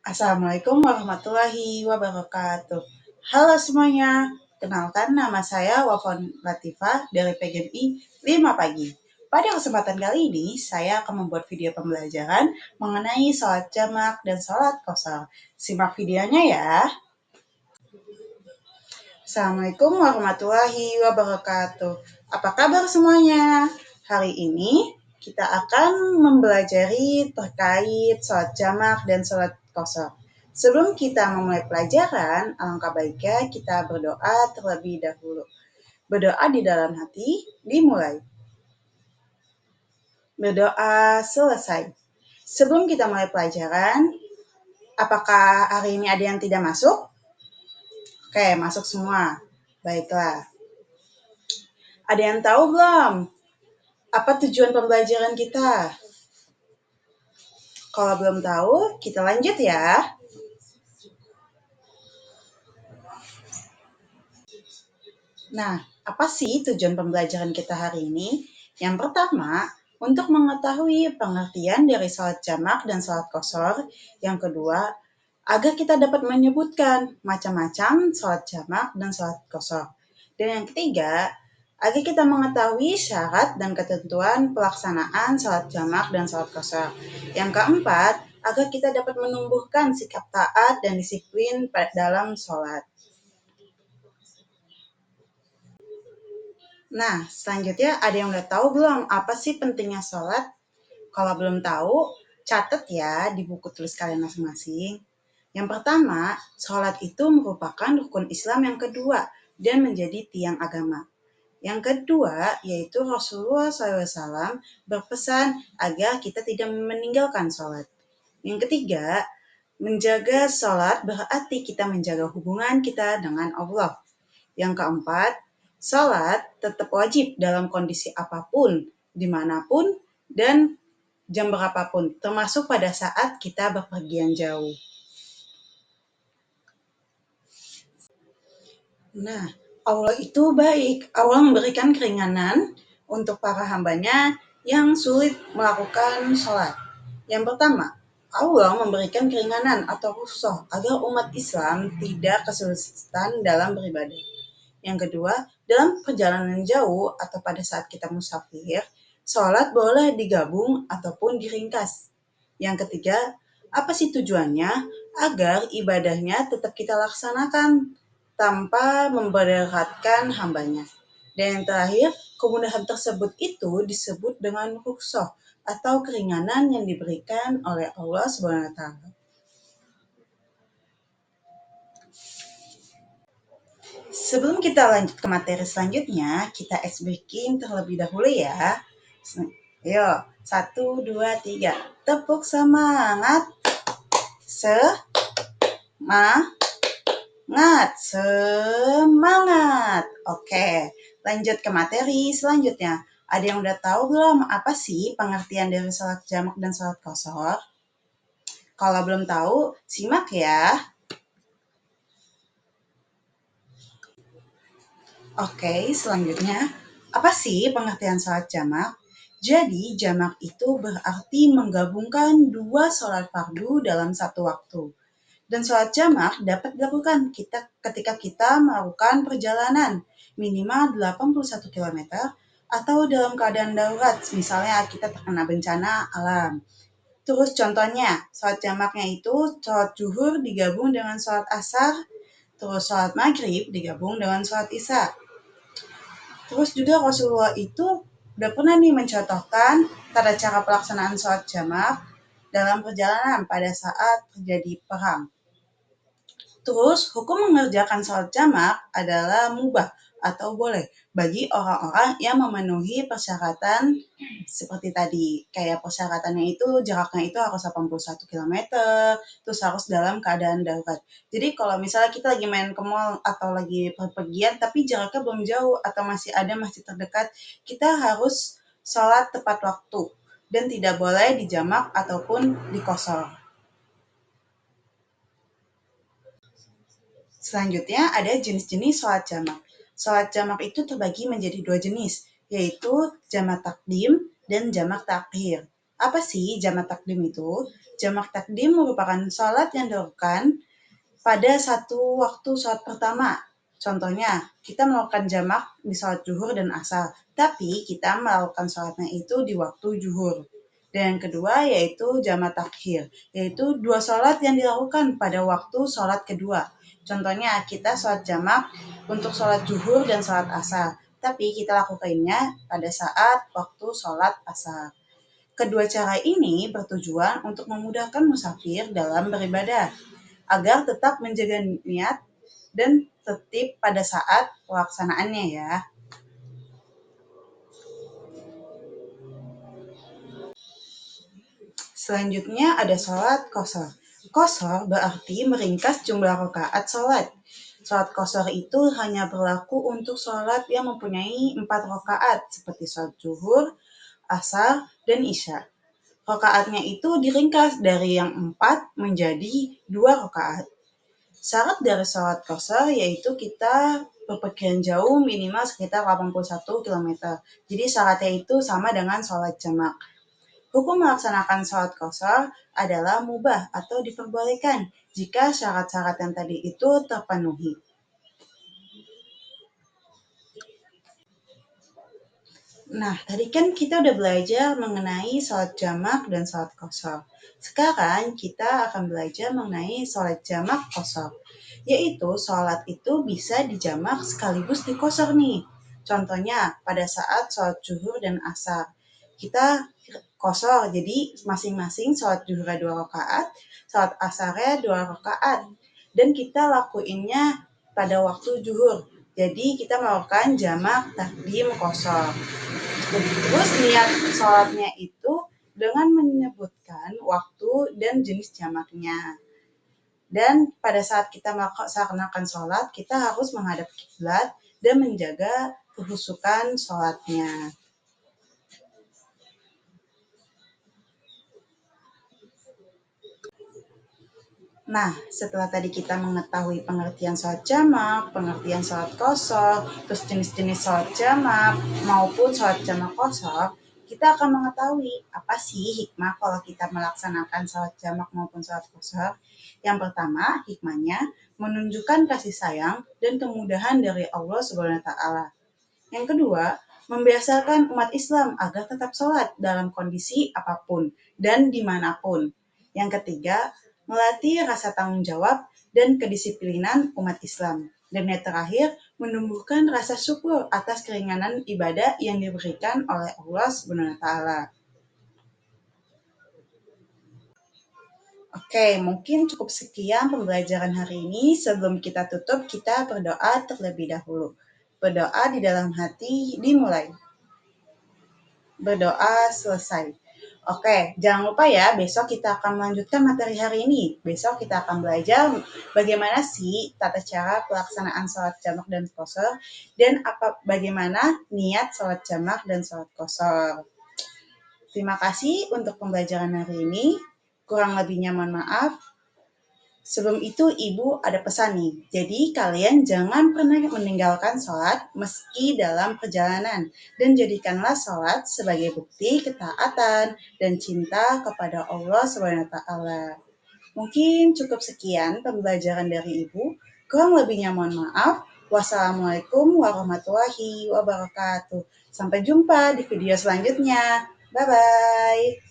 Assalamualaikum warahmatullahi wabarakatuh. Halo semuanya, kenalkan nama saya Wafon Latifah dari PGMI 5 pagi. Pada kesempatan kali ini, saya akan membuat video pembelajaran mengenai sholat jamak dan sholat qashar. Simak videonya ya. Assalamualaikum warahmatullahi wabarakatuh. Apa kabar semuanya? Hari ini kita akan mempelajari terkait sholat jamak dan sholat qashar. Sebelum kita memulai pelajaran, alangkah baiknya kita berdoa terlebih dahulu. Berdoa di dalam hati, dimulai. Berdoa selesai. Sebelum kita mulai pelajaran, apakah hari ini ada yang tidak masuk? Oke, masuk semua. Baiklah. Ada yang tahu belum? Apa tujuan pembelajaran kita? Kalau belum tahu, kita lanjut ya. Nah, apa sih tujuan pembelajaran kita hari ini? Yang pertama, untuk mengetahui pengertian dari sholat jamak dan sholat qashar. Yang kedua, agar kita dapat menyebutkan macam-macam sholat jamak dan sholat qashar. Dan yang ketiga, agar kita mengetahui syarat dan ketentuan pelaksanaan sholat jamak dan sholat qashar. Yang keempat, agar kita dapat menumbuhkan sikap taat dan disiplin dalam sholat. Nah, selanjutnya ada yang udah tahu belum apa sih pentingnya sholat? Kalau belum tahu, catat ya di buku tulis kalian masing-masing. Yang pertama, sholat itu merupakan rukun Islam yang kedua dan menjadi tiang agama. Yang kedua, yaitu Rasulullah SAW berpesan agar kita tidak meninggalkan sholat. Yang ketiga, menjaga sholat berarti kita menjaga hubungan kita dengan Allah. Yang keempat, sholat tetap wajib dalam kondisi apapun, dimanapun, dan jam berapapun, termasuk pada saat kita bepergian jauh. Nah, Allah itu baik. Allah memberikan keringanan untuk para hambanya yang sulit melakukan sholat. Yang pertama, Allah memberikan keringanan atau rukhsah agar umat Islam tidak kesulitan dalam beribadah. Yang kedua, dalam perjalanan jauh atau pada saat kita musafir, sholat boleh digabung ataupun diringkas. Yang ketiga, apa sih tujuannya? Agar ibadahnya tetap kita laksanakan tanpa memberatkan hambanya. Dan yang terakhir, kemudahan tersebut itu disebut dengan rukhsah atau keringanan yang diberikan oleh Allah SWT. Sebelum kita lanjut ke materi selanjutnya, kita ice breaking terlebih dahulu ya. Ayo, 1, 2, 3. Tepuk semangat. Semangat. Oke, lanjut ke materi selanjutnya. Ada yang udah tahu belum apa sih pengertian dari sholat jamak dan sholat qashar? Kalau belum tahu, simak ya. Oke, selanjutnya, apa sih pengertian sholat jamak? Jadi, jamak itu berarti menggabungkan dua sholat fardu dalam satu waktu. Dan sholat jamak dapat dilakukan ketika kita melakukan perjalanan minimal 81 km atau dalam keadaan darurat, misalnya kita terkena bencana alam. Terus contohnya, sholat jamaknya itu sholat zuhur digabung dengan sholat asar, terus sholat maghrib digabung dengan sholat isya. Terus juga Rasulullah itu udah pernah nih mencontohkan tata cara pelaksanaan sholat jamak dalam perjalanan pada saat terjadi perang. Terus, hukum mengerjakan sholat jamak adalah mubah atau boleh bagi orang-orang yang memenuhi persyaratan seperti tadi. Kayak persyaratannya itu jaraknya itu harus 81 km, terus harus dalam keadaan darurat. Jadi kalau misalnya kita lagi main ke mall atau lagi perpergian tapi jaraknya belum jauh atau masih ada masjid terdekat, kita harus sholat tepat waktu dan tidak boleh dijamak ataupun dikosor. Selanjutnya ada jenis-jenis sholat jamak. Sholat jamak itu terbagi menjadi dua jenis, yaitu jamak takdim dan jamak takhir. Apa sih jamak takdim itu? Jamak takdim merupakan sholat yang dilakukan pada satu waktu sholat pertama. Contohnya, kita melakukan jamak di sholat zuhur dan asar, tapi kita melakukan sholatnya itu di waktu zuhur. Dan yang kedua yaitu jamak takhir, yaitu dua sholat yang dilakukan pada waktu sholat kedua. Contohnya, kita sholat jamak untuk sholat zuhur dan sholat asar, tapi kita lakukannya pada saat waktu sholat asar. Kedua cara ini bertujuan untuk memudahkan musafir dalam beribadah, agar tetap menjaga niat dan tertib pada saat pelaksanaannya ya. Selanjutnya ada sholat qashar. Qashar berarti meringkas jumlah rakaat sholat. Sholat qashar itu hanya berlaku untuk sholat yang mempunyai 4 rakaat seperti sholat zuhur, asar, dan isya. Rakaatnya itu diringkas dari yang 4 menjadi 2 rakaat. Syarat dari sholat qashar yaitu kita berpergian jauh minimal sekitar 81 km. Jadi syaratnya itu sama dengan sholat jamak. Hukum melaksanakan sholat qashar adalah mubah atau diperbolehkan jika syarat-syarat yang tadi itu terpenuhi. Nah, tadi kan kita udah belajar mengenai sholat jamak dan sholat qashar. Sekarang kita akan belajar mengenai sholat jamak qashar, yaitu sholat itu bisa dijamak sekaligus di qashar nih. Contohnya pada saat sholat zuhur dan asar. Kita qashar, jadi masing-masing sholat zuhurnya 2 rakaat, sholat asarnya 2 rakaat. Dan kita lakuinnya pada waktu zuhur. Jadi kita melakukan jamak takdim qashar. Terus niat sholatnya itu dengan menyebutkan waktu dan jenis jamaknya. Dan pada saat kita melaksanakan sholat, kita harus menghadap kiblat dan menjaga kehusukan sholatnya. Nah, setelah tadi kita mengetahui pengertian sholat jamak, pengertian sholat qashar, terus jenis-jenis sholat jamak maupun sholat jamak qashar, kita akan mengetahui apa sih hikmah kalau kita melaksanakan sholat jamak maupun sholat qashar. Yang pertama, hikmahnya menunjukkan kasih sayang dan kemudahan dari Allah Subhanahu wa taala. Yang kedua, membiasakan umat Islam agar tetap sholat dalam kondisi apapun dan dimanapun. Yang ketiga, melatih rasa tanggung jawab dan kedisiplinan umat Islam. Dan yang terakhir, menumbuhkan rasa syukur atas keringanan ibadah yang diberikan oleh Allah Subhanahu wa taala. Oke, mungkin cukup sekian pembelajaran hari ini. Sebelum kita tutup, kita berdoa terlebih dahulu. Berdoa di dalam hati dimulai. Berdoa selesai. Oke, jangan lupa ya, besok kita akan melanjutkan materi hari ini. Besok kita akan belajar bagaimana sih tata cara pelaksanaan sholat jamak dan qashar, dan bagaimana niat sholat jamak dan sholat qashar. Terima kasih untuk pembelajaran hari ini. Kurang lebihnya mohon maaf. Sebelum itu Ibu ada pesan nih, jadi kalian jangan pernah meninggalkan sholat meski dalam perjalanan, dan jadikanlah sholat sebagai bukti ketaatan dan cinta kepada Allah SWT. Mungkin cukup sekian pembelajaran dari Ibu, kurang lebihnya mohon maaf. Wassalamualaikum warahmatullahi wabarakatuh. Sampai jumpa di video selanjutnya. Bye-bye.